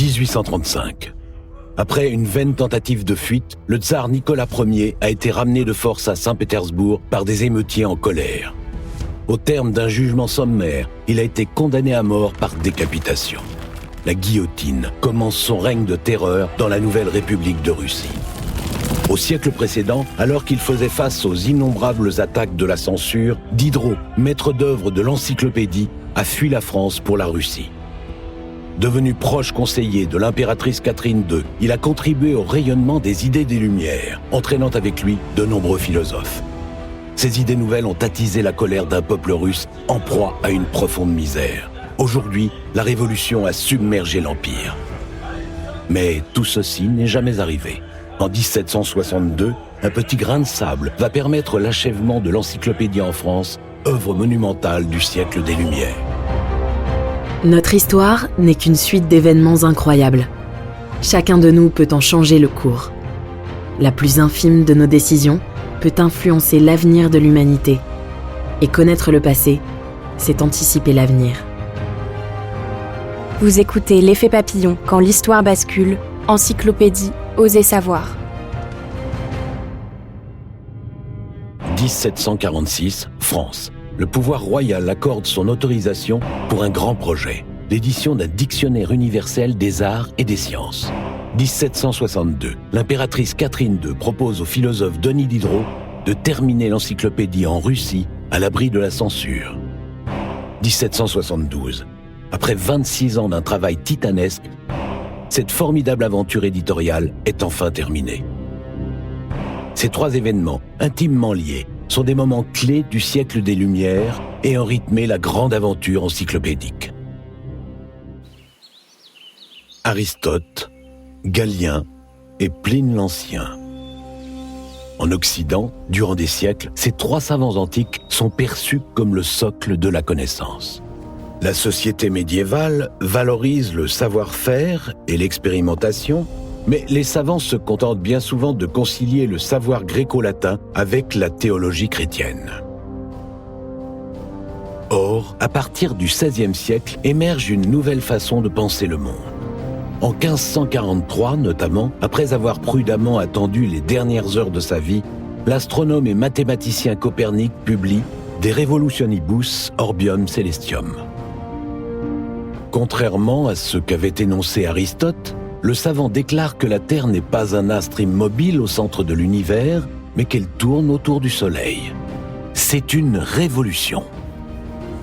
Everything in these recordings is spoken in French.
1835. Après une vaine tentative de fuite, le tsar Nicolas Ier a été ramené de force à Saint-Pétersbourg par des émeutiers en colère. Au terme d'un jugement sommaire, il a été condamné à mort par décapitation. La guillotine commence son règne de terreur dans la nouvelle République de Russie. Au siècle précédent, alors qu'il faisait face aux innombrables attaques de la censure, Diderot, maître d'œuvre de l'encyclopédie, a fui la France pour la Russie. Devenu proche conseiller de l'impératrice Catherine II, il a contribué au rayonnement des idées des Lumières, entraînant avec lui de nombreux philosophes. Ces idées nouvelles ont attisé la colère d'un peuple russe en proie à une profonde misère. Aujourd'hui, la Révolution a submergé l'Empire. Mais tout ceci n'est jamais arrivé. En 1762, un petit grain de sable va permettre l'achèvement de l'encyclopédie en France, œuvre monumentale du siècle des Lumières. Notre histoire n'est qu'une suite d'événements incroyables. Chacun de nous peut en changer le cours. La plus infime de nos décisions peut influencer l'avenir de l'humanité. Et connaître le passé, c'est anticiper l'avenir. Vous écoutez L'effet papillon quand l'histoire bascule, encyclopédie, osez savoir. 1746, France. Le pouvoir royal accorde son autorisation pour un grand projet, l'édition d'un dictionnaire universel des arts et des sciences. 1762, l'impératrice Catherine II propose au philosophe Denis Diderot de terminer l'encyclopédie en Russie à l'abri de la censure. 1772, après 26 ans d'un travail titanesque, cette formidable aventure éditoriale est enfin terminée. Ces trois événements, intimement liés, sont des moments clés du siècle des Lumières et ont rythmé la grande aventure encyclopédique. Aristote, Galien et Pline l'Ancien. En Occident, durant des siècles, ces trois savants antiques sont perçus comme le socle de la connaissance. La société médiévale valorise le savoir-faire et l'expérimentation, mais les savants se contentent bien souvent de concilier le savoir gréco-latin avec la théologie chrétienne. Or, à partir du XVIe siècle, émerge une nouvelle façon de penser le monde. En 1543 notamment, après avoir prudemment attendu les dernières heures de sa vie, l'astronome et mathématicien Copernic publie De Revolutionibus Orbium Celestium. Contrairement à ce qu'avait énoncé Aristote, le savant déclare que la Terre n'est pas un astre immobile au centre de l'univers, mais qu'elle tourne autour du Soleil. C'est une révolution.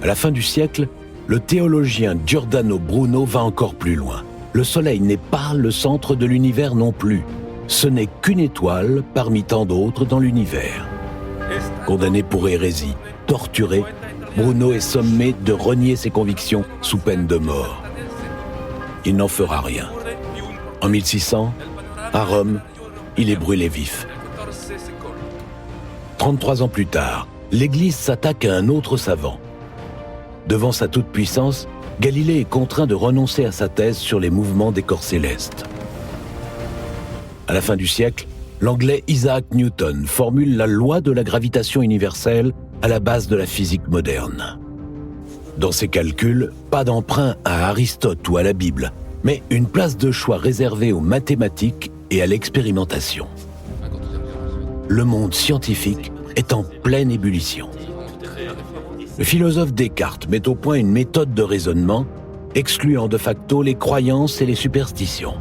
À la fin du siècle, le théologien Giordano Bruno va encore plus loin. Le Soleil n'est pas le centre de l'univers non plus. Ce n'est qu'une étoile parmi tant d'autres dans l'univers. Condamné pour hérésie, torturé, Bruno est sommé de renier ses convictions sous peine de mort. Il n'en fera rien. En 1600, à Rome, il est brûlé vif. 33 ans plus tard, l'Église s'attaque à un autre savant. Devant sa toute-puissance, Galilée est contraint de renoncer à sa thèse sur les mouvements des corps célestes. À la fin du siècle, l'Anglais Isaac Newton formule la loi de la gravitation universelle à la base de la physique moderne. Dans ses calculs, pas d'emprunt à Aristote ou à la Bible, mais une place de choix réservée aux mathématiques et à l'expérimentation. Le monde scientifique est en pleine ébullition. Le philosophe Descartes met au point une méthode de raisonnement, excluant de facto les croyances et les superstitions.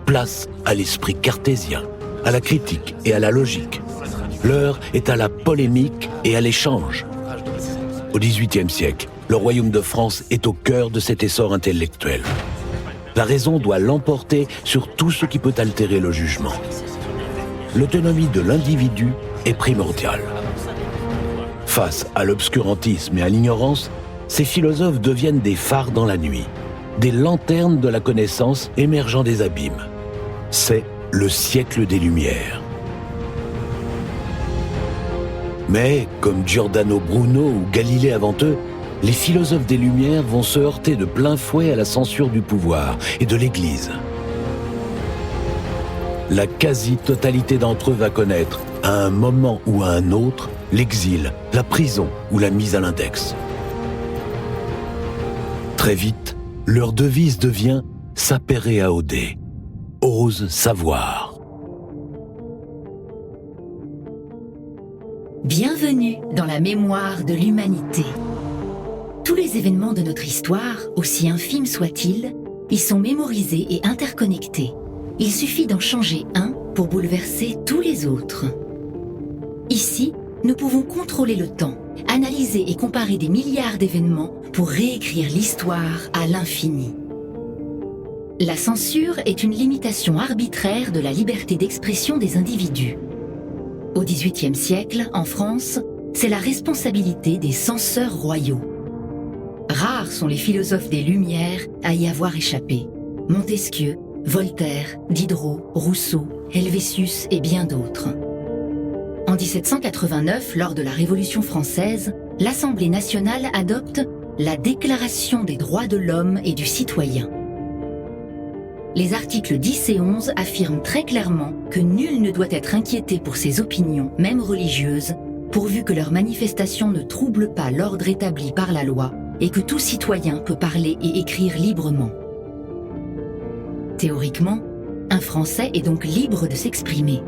Place à l'esprit cartésien, à la critique et à la logique. L'heure est à la polémique et à l'échange. Au XVIIIe siècle, le royaume de France est au cœur de cet essor intellectuel. La raison doit l'emporter sur tout ce qui peut altérer le jugement. L'autonomie de l'individu est primordiale. Face à l'obscurantisme et à l'ignorance, ces philosophes deviennent des phares dans la nuit, des lanternes de la connaissance émergeant des abîmes. C'est le siècle des Lumières. Mais, comme Giordano Bruno ou Galilée avant eux, les philosophes des Lumières vont se heurter de plein fouet à la censure du pouvoir et de l'Église. La quasi-totalité d'entre eux va connaître, à un moment ou à un autre, l'exil, la prison ou la mise à l'index. Très vite, leur devise devient Sapere aude, ose savoir. Bienvenue dans la mémoire de l'humanité. Tous les événements de notre histoire, aussi infimes soient-ils, ils sont mémorisés et interconnectés. Il suffit d'en changer un pour bouleverser tous les autres. Ici, nous pouvons contrôler le temps, analyser et comparer des milliards d'événements pour réécrire l'histoire à l'infini. La censure est une limitation arbitraire de la liberté d'expression des individus. Au XVIIIe siècle, en France, c'est la responsabilité des censeurs royaux. Rares sont les philosophes des Lumières à y avoir échappé. Montesquieu, Voltaire, Diderot, Rousseau, Helvétius et bien d'autres. En 1789, lors de la Révolution française, l'Assemblée nationale adopte la Déclaration des droits de l'homme et du citoyen. Les articles 10 et 11 affirment très clairement que nul ne doit être inquiété pour ses opinions, même religieuses, pourvu que leurs manifestations ne troublent pas l'ordre établi par la loi et que tout citoyen peut parler et écrire librement. Théoriquement, un Français est donc libre de s'exprimer.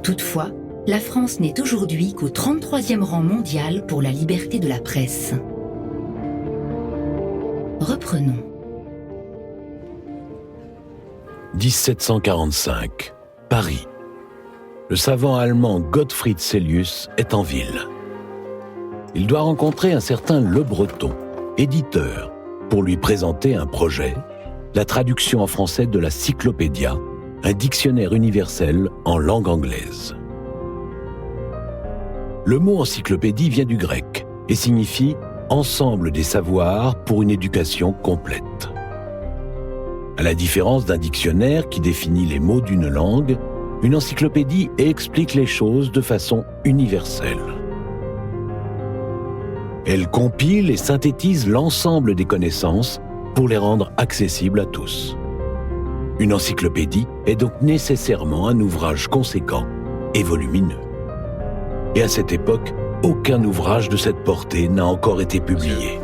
Toutefois, la France n'est aujourd'hui qu'au 33e rang mondial pour la liberté de la presse. Reprenons. 1745, Paris. Le savant allemand Gottfried Celius est en ville. Il doit rencontrer un certain Le Breton, éditeur, pour lui présenter un projet, la traduction en français de la Cyclopédia, un dictionnaire universel en langue anglaise. Le mot encyclopédie vient du grec et signifie « ensemble des savoirs pour une éducation complète ». À la différence d'un dictionnaire qui définit les mots d'une langue, une encyclopédie explique les choses de façon universelle. Elle compile et synthétise l'ensemble des connaissances pour les rendre accessibles à tous. Une encyclopédie est donc nécessairement un ouvrage conséquent et volumineux. Et à cette époque, aucun ouvrage de cette portée n'a encore été publié.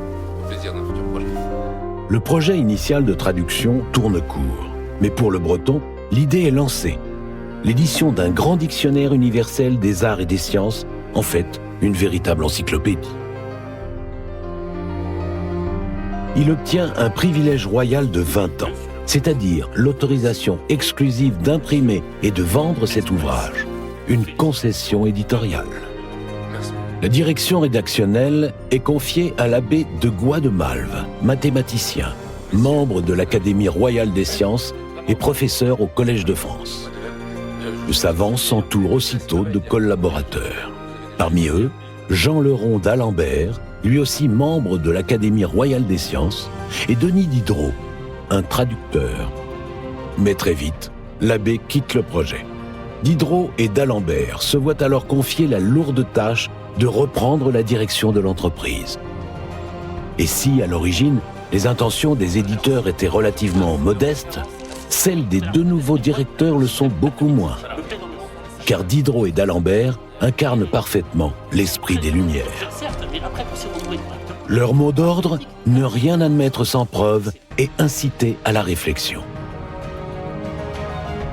Le projet initial de traduction tourne court, mais pour Le Breton, l'idée est lancée. L'édition d'un grand dictionnaire universel des arts et des sciences, en fait, une véritable encyclopédie. Il obtient un privilège royal de 20 ans, c'est-à-dire l'autorisation exclusive d'imprimer et de vendre cet ouvrage, une concession éditoriale. La direction rédactionnelle est confiée à l'abbé de Goy de Malves, mathématicien, membre de l'Académie royale des sciences et professeur au Collège de France. Le savant s'entoure aussitôt de collaborateurs. Parmi eux, Jean Leron d'Alembert, lui aussi membre de l'Académie royale des sciences, et Denis Diderot, un traducteur. Mais très vite, l'abbé quitte le projet. Diderot et d'Alembert se voient alors confier la lourde tâche de reprendre la direction de l'entreprise. Et si, à l'origine, les intentions des éditeurs étaient relativement modestes, celles des deux nouveaux directeurs le sont beaucoup moins. Car Diderot et d'Alembert incarnent parfaitement l'esprit des Lumières. Leur mot d'ordre, ne rien admettre sans preuve et inciter à la réflexion.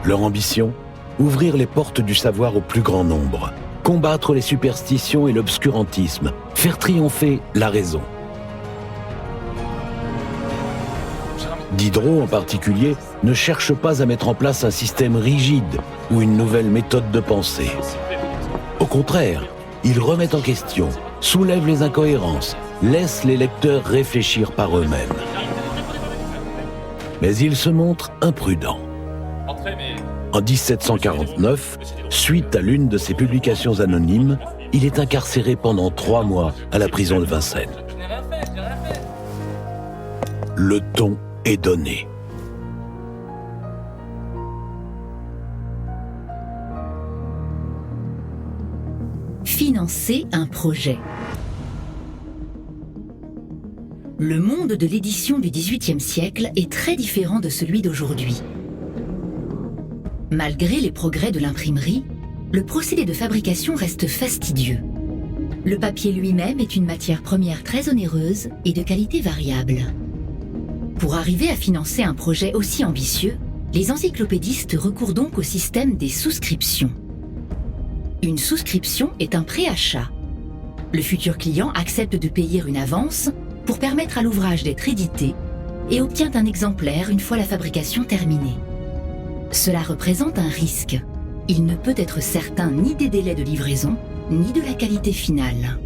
Leur ambition, ouvrir les portes du savoir au plus grand nombre, combattre les superstitions et l'obscurantisme, faire triompher la raison. Diderot, en particulier, ne cherche pas à mettre en place un système rigide ou une nouvelle méthode de pensée. Au contraire, il remet en question, soulève les incohérences, laisse les lecteurs réfléchir par eux-mêmes. Mais il se montre imprudent. En 1749, suite à l'une de ses publications anonymes, il est incarcéré pendant 3 mois à la prison de Vincennes. Le ton est donné. Financer un projet. Le monde de l'édition du XVIIIe siècle est très différent de celui d'aujourd'hui. Malgré les progrès de l'imprimerie, le procédé de fabrication reste fastidieux. Le papier lui-même est une matière première très onéreuse et de qualité variable. Pour arriver à financer un projet aussi ambitieux, les encyclopédistes recourent donc au système des souscriptions. Une souscription est un préachat. Le futur client accepte de payer une avance pour permettre à l'ouvrage d'être édité et obtient un exemplaire une fois la fabrication terminée. Cela représente un risque. Il ne peut être certain ni des délais de livraison, ni de la qualité finale.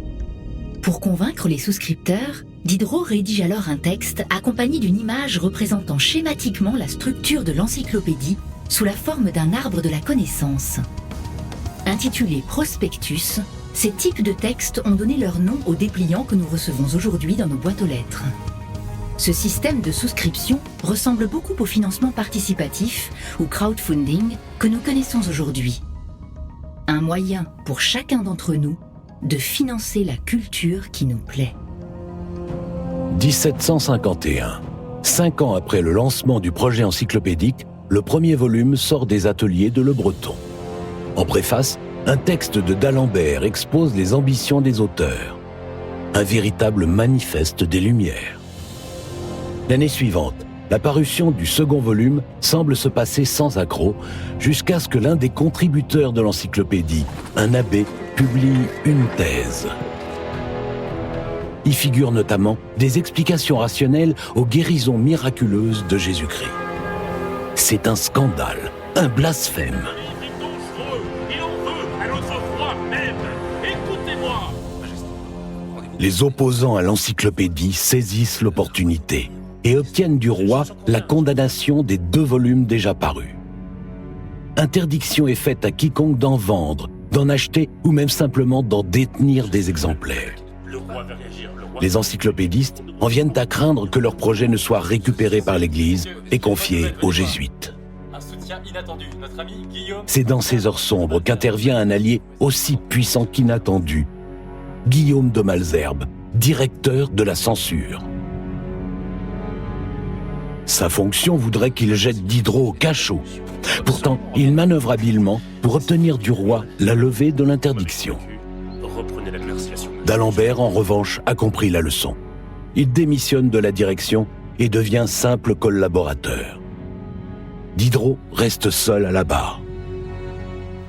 Pour convaincre les souscripteurs, Diderot rédige alors un texte accompagné d'une image représentant schématiquement la structure de l'encyclopédie sous la forme d'un arbre de la connaissance. Intitulé Prospectus, ces types de textes ont donné leur nom aux dépliants que nous recevons aujourd'hui dans nos boîtes aux lettres. Ce système de souscription ressemble beaucoup au financement participatif ou crowdfunding que nous connaissons aujourd'hui. Un moyen pour chacun d'entre nous de financer la culture qui nous plaît. 1751. 5 ans après le lancement du projet encyclopédique, le premier volume sort des ateliers de Le Breton. En préface, un texte de d'Alembert expose les ambitions des auteurs. Un véritable manifeste des Lumières. L'année suivante, la parution du second volume semble se passer sans accroc, jusqu'à ce que l'un des contributeurs de l'encyclopédie, un abbé, publie une thèse. Y figurent notamment des explications rationnelles aux guérisons miraculeuses de Jésus-Christ. C'est un scandale, un blasphème. Les opposants à l'encyclopédie saisissent l'opportunité et obtiennent du roi la condamnation des 2 volumes déjà parus. Interdiction est faite à quiconque d'en vendre, d'en acheter ou même simplement d'en détenir des exemplaires. Les encyclopédistes en viennent à craindre que leur projet ne soit récupéré par l'Église et confié aux jésuites. C'est dans ces heures sombres qu'intervient un allié aussi puissant qu'inattendu, Guillaume de Malesherbes, directeur de la censure. Sa fonction voudrait qu'il jette Diderot au cachot. Pourtant, il manœuvre habilement pour obtenir du roi la levée de l'interdiction. D'Alembert, en revanche, a compris la leçon. Il démissionne de la direction et devient simple collaborateur. Diderot reste seul à la barre.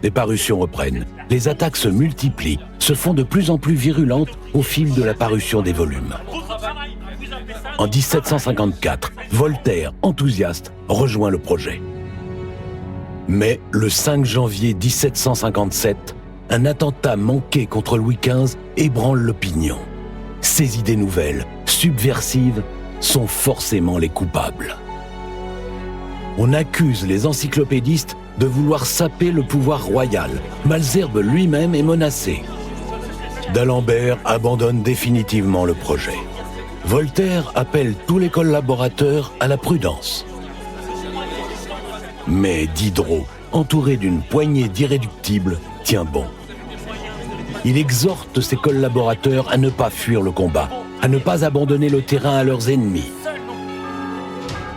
Les parutions reprennent, les attaques se multiplient, se font de plus en plus virulentes au fil de la parution des volumes. En 1754, Voltaire, enthousiaste, rejoint le projet. Mais le 5 janvier 1757, un attentat manqué contre Louis XV ébranle l'opinion. Ces idées nouvelles, subversives, sont forcément les coupables. On accuse les encyclopédistes de vouloir saper le pouvoir royal. Malesherbes lui-même est menacé. D'Alembert abandonne définitivement le projet. Voltaire appelle tous les collaborateurs à la prudence. Mais Diderot, entouré d'une poignée d'irréductibles, tient bon. Il exhorte ses collaborateurs à ne pas fuir le combat, à ne pas abandonner le terrain à leurs ennemis.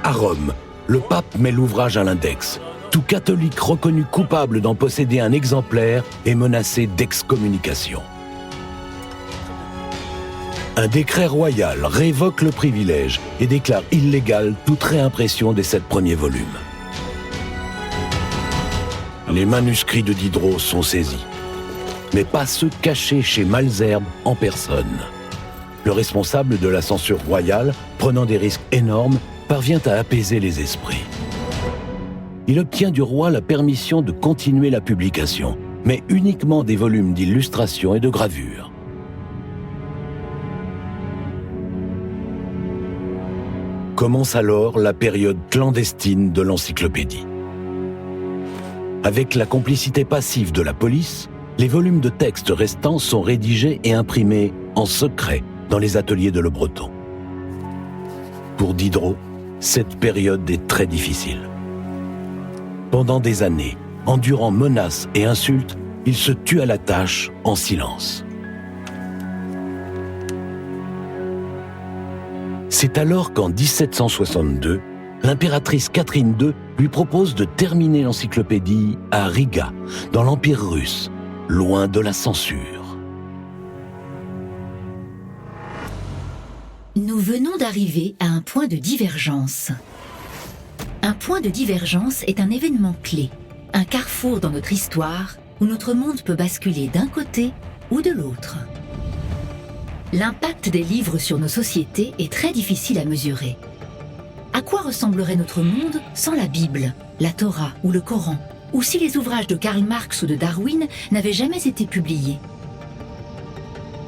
À Rome, le pape met l'ouvrage à l'index. Tout catholique reconnu coupable d'en posséder un exemplaire est menacé d'excommunication. Un décret royal révoque le privilège et déclare illégale toute réimpression des 7 premiers volumes. Les manuscrits de Diderot sont saisis, mais pas ceux cachés chez Malesherbes en personne. Le responsable de la censure royale, prenant des risques énormes, parvient à apaiser les esprits. Il obtient du roi la permission de continuer la publication, mais uniquement des volumes d'illustrations et de gravures. Commence alors la période clandestine de l'encyclopédie. Avec la complicité passive de la police, les volumes de textes restants sont rédigés et imprimés en secret dans les ateliers de Le Breton. Pour Diderot, cette période est très difficile. Pendant des années, endurant menaces et insultes, il se tue à la tâche en silence. C'est alors qu'en 1762, l'impératrice Catherine II lui propose de terminer l'encyclopédie à Riga, dans l'Empire russe, loin de la censure. Nous venons d'arriver à un point de divergence. Un point de divergence est un événement clé, un carrefour dans notre histoire où notre monde peut basculer d'un côté ou de l'autre. L'impact des livres sur nos sociétés est très difficile à mesurer. À quoi ressemblerait notre monde sans la Bible, la Torah ou le Coran, ou si les ouvrages de Karl Marx ou de Darwin n'avaient jamais été publiés?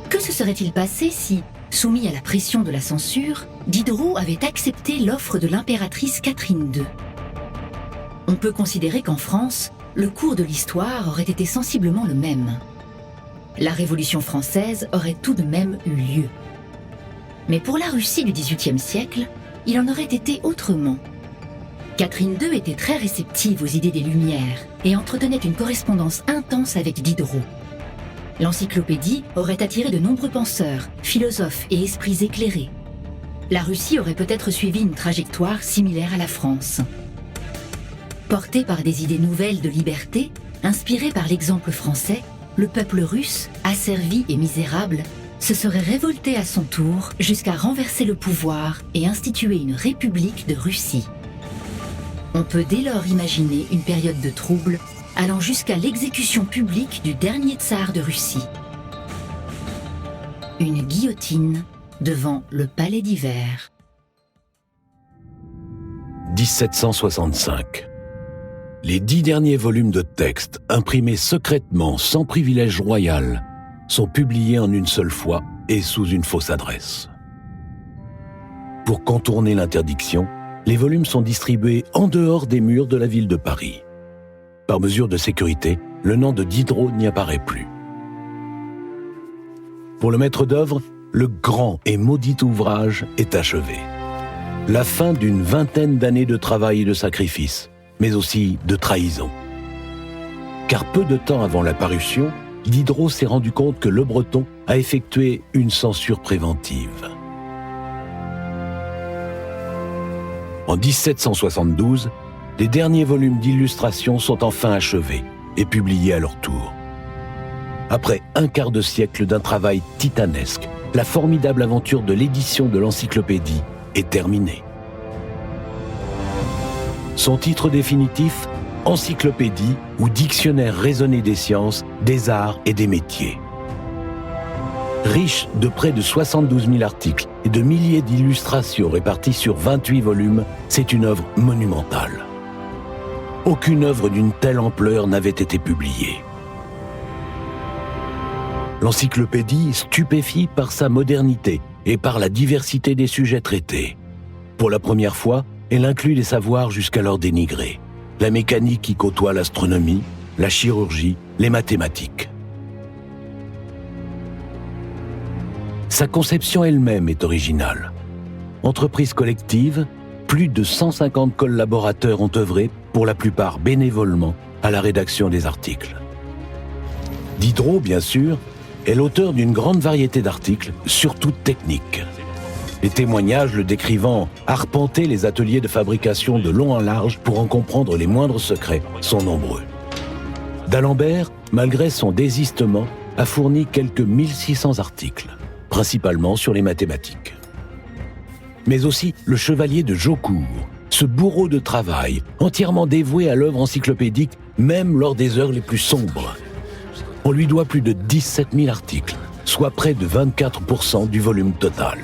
Que se serait-il passé si, soumis à la pression de la censure, Diderot avait accepté l'offre de l'impératrice Catherine II? On peut considérer qu'en France, le cours de l'histoire aurait été sensiblement le même. La Révolution française aurait tout de même eu lieu. Mais pour la Russie du XVIIIe siècle, il en aurait été autrement. Catherine II était très réceptive aux idées des Lumières et entretenait une correspondance intense avec Diderot. L'encyclopédie aurait attiré de nombreux penseurs, philosophes et esprits éclairés. La Russie aurait peut-être suivi une trajectoire similaire à la France. Porté par des idées nouvelles de liberté, inspiré par l'exemple français, le peuple russe, asservi et misérable, se serait révolté à son tour jusqu'à renverser le pouvoir et instituer une république de Russie. On peut dès lors imaginer une période de trouble allant jusqu'à l'exécution publique du dernier tsar de Russie. Une guillotine devant le palais d'hiver. 1765. Les 10 derniers volumes de textes, imprimés secrètement sans privilège royal, sont publiés en une seule fois et sous une fausse adresse. Pour contourner l'interdiction, les volumes sont distribués en dehors des murs de la ville de Paris. Par mesure de sécurité, le nom de Diderot n'y apparaît plus. Pour le maître d'œuvre, le grand et maudit ouvrage est achevé. La fin d'une vingtaine d'années de travail et de sacrifice, mais aussi de trahison. Car peu de temps avant la parution, Diderot s'est rendu compte que Le Breton a effectué une censure préventive. En 1772, les derniers volumes d'illustrations sont enfin achevés et publiés à leur tour. Après un quart de siècle d'un travail titanesque, la formidable aventure de l'édition de l'encyclopédie est terminée. Son titre définitif, Encyclopédie ou Dictionnaire raisonné des sciences, des arts et des métiers. Riche de près de 72 000 articles et de milliers d'illustrations réparties sur 28 volumes, c'est une œuvre monumentale. Aucune œuvre d'une telle ampleur n'avait été publiée. L'encyclopédie stupéfie par sa modernité et par la diversité des sujets traités. Pour la première fois, elle inclut des savoirs jusqu'alors dénigrés. La mécanique qui côtoie l'astronomie, la chirurgie, les mathématiques. Sa conception elle-même est originale. Entreprise collective, plus de 150 collaborateurs ont œuvré, pour la plupart bénévolement, à la rédaction des articles. Diderot, bien sûr, est l'auteur d'une grande variété d'articles, surtout techniques. Les témoignages le décrivant arpenter les ateliers de fabrication de long en large pour en comprendre les moindres secrets sont nombreux. D'Alembert, malgré son désistement, a fourni quelques 1600 articles, principalement sur les mathématiques. Mais aussi le chevalier de Jaucourt, ce bourreau de travail, entièrement dévoué à l'œuvre encyclopédique, même lors des heures les plus sombres. On lui doit plus de 17 000 articles, soit près de 24% du volume total.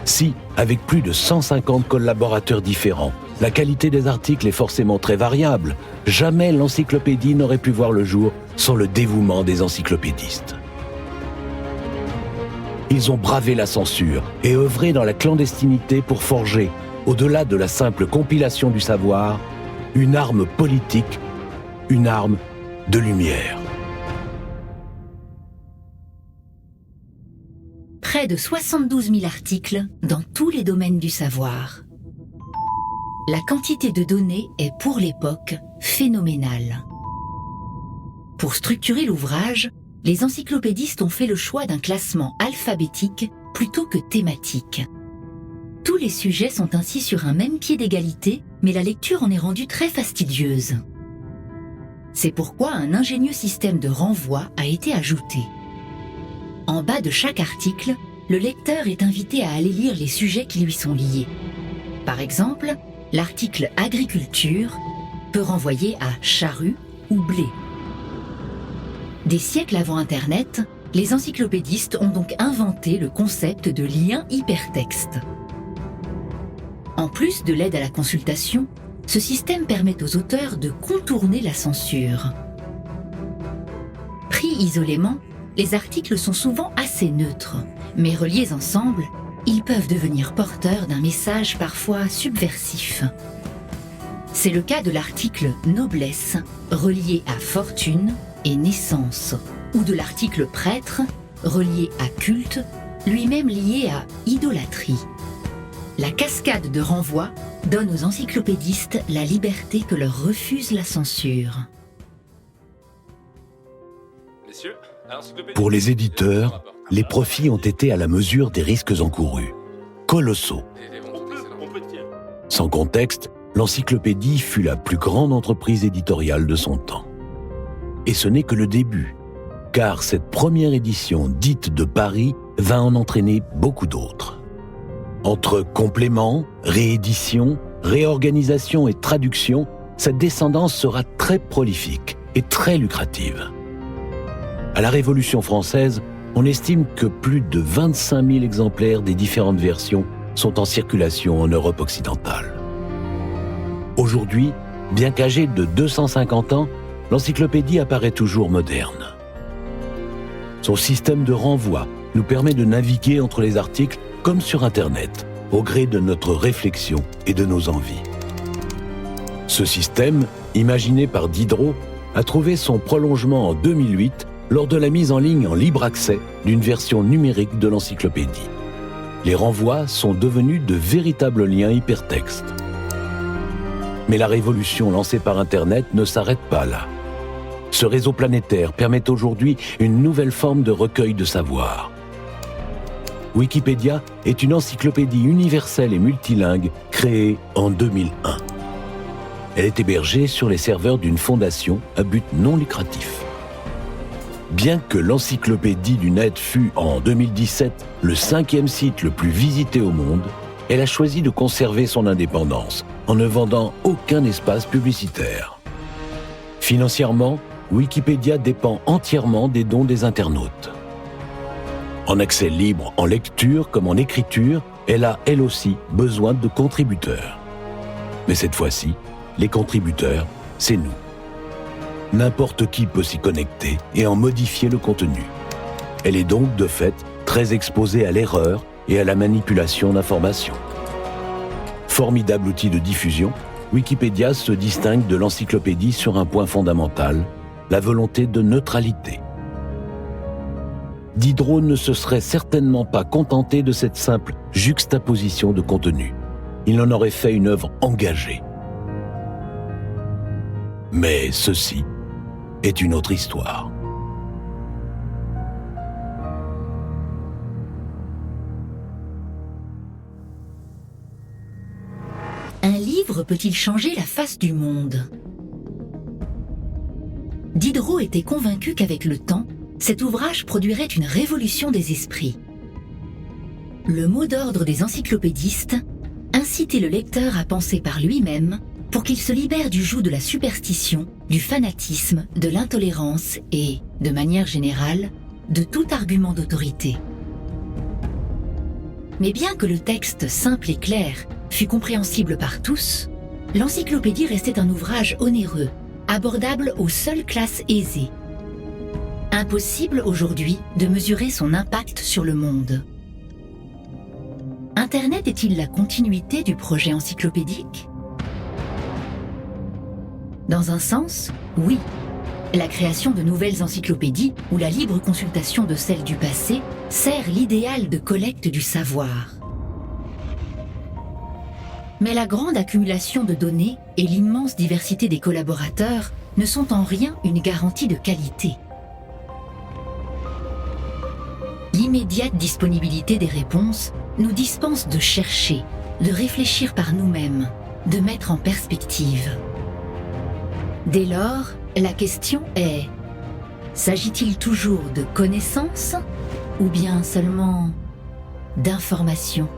Si, avec plus de 150 collaborateurs différents, la qualité des articles est forcément très variable, jamais l'encyclopédie n'aurait pu voir le jour sans le dévouement des encyclopédistes. Ils ont bravé la censure et œuvré dans la clandestinité pour forger, au-delà de la simple compilation du savoir, une arme politique, une arme de lumière. Près de 72 000 articles dans tous les domaines du savoir. La quantité de données est pour l'époque phénoménale. Pour structurer l'ouvrage, les encyclopédistes ont fait le choix d'un classement alphabétique plutôt que thématique. Tous les sujets sont ainsi sur un même pied d'égalité, mais la lecture en est rendue très fastidieuse. C'est pourquoi un ingénieux système de renvoi a été ajouté. En bas de chaque article, le lecteur est invité à aller lire les sujets qui lui sont liés. Par exemple, l'article agriculture peut renvoyer à charrue ou blé. Des siècles avant Internet, les encyclopédistes ont donc inventé le concept de lien hypertexte. En plus de l'aide à la consultation, ce système permet aux auteurs de contourner la censure. Pris isolément, les articles sont souvent assez neutres, mais reliés ensemble, ils peuvent devenir porteurs d'un message parfois subversif. C'est le cas de l'article Noblesse, relié à Fortune et Naissance, ou de l'article Prêtre, relié à Culte, lui-même lié à Idolâtrie. La cascade de renvois donne aux encyclopédistes la liberté que leur refuse la censure. Pour les éditeurs, les profits ont été à la mesure des risques encourus. Colossaux. Sans contexte, l'encyclopédie fut la plus grande entreprise éditoriale de son temps. Et ce n'est que le début, car cette première édition dite de Paris va en entraîner beaucoup d'autres. Entre compléments, rééditions, réorganisation et traduction, cette descendance sera très prolifique et très lucrative. À la Révolution française, on estime que plus de 25 000 exemplaires des différentes versions sont en circulation en Europe occidentale. Aujourd'hui, bien qu'âgée de 250 ans, l'encyclopédie apparaît toujours moderne. Son système de renvoi nous permet de naviguer entre les articles comme sur Internet, au gré de notre réflexion et de nos envies. Ce système, imaginé par Diderot, a trouvé son prolongement en 2008 lors de la mise en ligne en libre accès d'une version numérique de l'encyclopédie. Les renvois sont devenus de véritables liens hypertextes. Mais la révolution lancée par Internet ne s'arrête pas là. Ce réseau planétaire permet aujourd'hui une nouvelle forme de recueil de savoir. Wikipédia est une encyclopédie universelle et multilingue créée en 2001. Elle est hébergée sur les serveurs d'une fondation à but non lucratif. Bien que l'encyclopédie du net fût, en 2017, le 5e site le plus visité au monde, elle a choisi de conserver son indépendance en ne vendant aucun espace publicitaire. Financièrement, Wikipédia dépend entièrement des dons des internautes. En accès libre en lecture comme en écriture, elle a elle aussi besoin de contributeurs. Mais cette fois-ci, les contributeurs, c'est nous. N'importe qui peut s'y connecter et en modifier le contenu. Elle est donc, de fait, très exposée à l'erreur et à la manipulation d'informations. Formidable outil de diffusion, Wikipédia se distingue de l'encyclopédie sur un point fondamental, la volonté de neutralité. Diderot ne se serait certainement pas contenté de cette simple juxtaposition de contenu. Il en aurait fait une œuvre engagée. Mais ceci est une autre histoire. Un livre peut-il changer la face du monde ? Diderot était convaincu qu'avec le temps, cet ouvrage produirait une révolution des esprits. Le mot d'ordre des encyclopédistes, inciter le lecteur à penser par lui-même pour qu'il se libère du joug de la superstition, du fanatisme, de l'intolérance et, de manière générale, de tout argument d'autorité. Mais bien que le texte simple et clair fût compréhensible par tous, l'encyclopédie restait un ouvrage onéreux, abordable aux seules classes aisées. Impossible aujourd'hui de mesurer son impact sur le monde. Internet est-il la continuité du projet encyclopédique ? Dans un sens, oui. La création de nouvelles encyclopédies ou la libre consultation de celles du passé sert l'idéal de collecte du savoir. Mais la grande accumulation de données et l'immense diversité des collaborateurs ne sont en rien une garantie de qualité. L'immédiate disponibilité des réponses nous dispense de chercher, de réfléchir par nous-mêmes, de mettre en perspective. Dès lors, la question est, s'agit-il toujours de connaissances ou bien seulement d'information.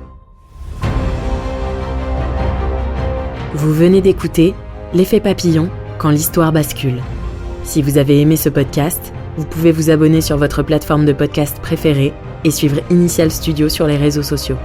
Vous venez d'écouter L'effet papillon quand l'histoire bascule. Si vous avez aimé ce podcast, vous pouvez vous abonner sur votre plateforme de podcast préférée et suivre Initial Studio sur les réseaux sociaux.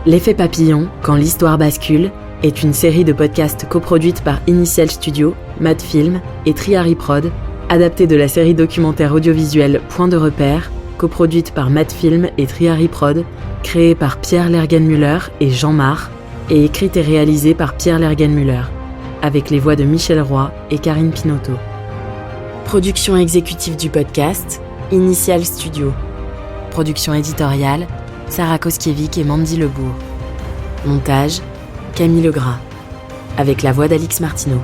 L'effet papillon quand l'histoire bascule est une série de podcasts coproduite par Initial Studio, Madfilm et Triary Prod, adaptée de la série documentaire audiovisuelle Point de repère, coproduite par Madfilm et Triary Prod, créée par Pierre Lergenmüller et Jean Marc, et écrite et réalisée par Pierre Lergenmüller, avec les voix de Michel Roy et Karine Pinotto. Production exécutive du podcast, Initial Studio. Production éditoriale, Sarah Koskiewicz et Mandy Lebourg. Montage, Camille Legras, avec la voix d'Alix Martineau.